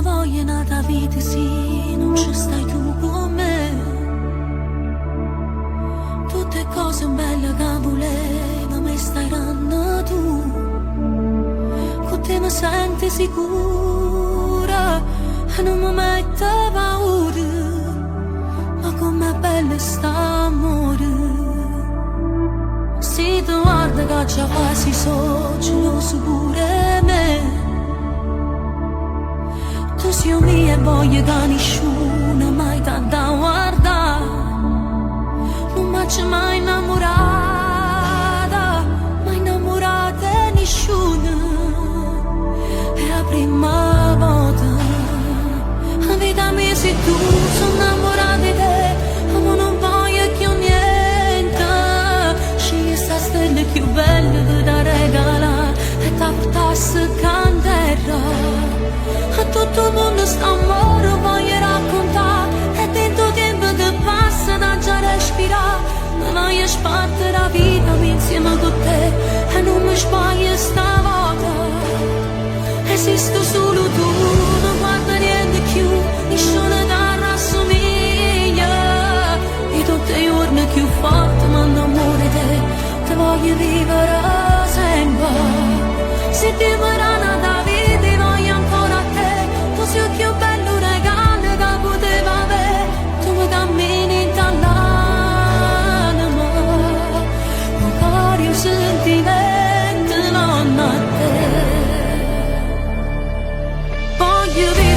ma voglio nata vita sì, non ci stai tu con me. Tutte cose belle che volevo, me stai dando tu. Con te mi senti sicura e non mi mette paura, ma com'è bello sta amore. Se tu guarda che già quasi so, geloso pure me. Tu sei mia e voglio che nessuno mai t'ha da guardare. Non mi c'è mai innamorata, mai innamorata di nessuno. È la prima volta, la vita mia sei tu, sono innamorata di te, ma non voglio più niente. Scegli sta stella più bella da regalare e ti portassi candela. A tutto il mondo sta amore voglio raccontare, e dentro tempo che passa da già respirare. Mi voglio sbattere la vita insieme con te e non mi sbaglio stavolta. Esisto solo tu, non guardo niente più, nessuno da rassomiglia. E tutti i giorni più forte mi innamoro di te, ti voglio vivere sempre. Se ti verrà da vita voglio ancora a te. Tu sei il più bello regalo che poteva avere. Tu mi cammini dall'anima, un caro un sentimento non a te. Voglio vivere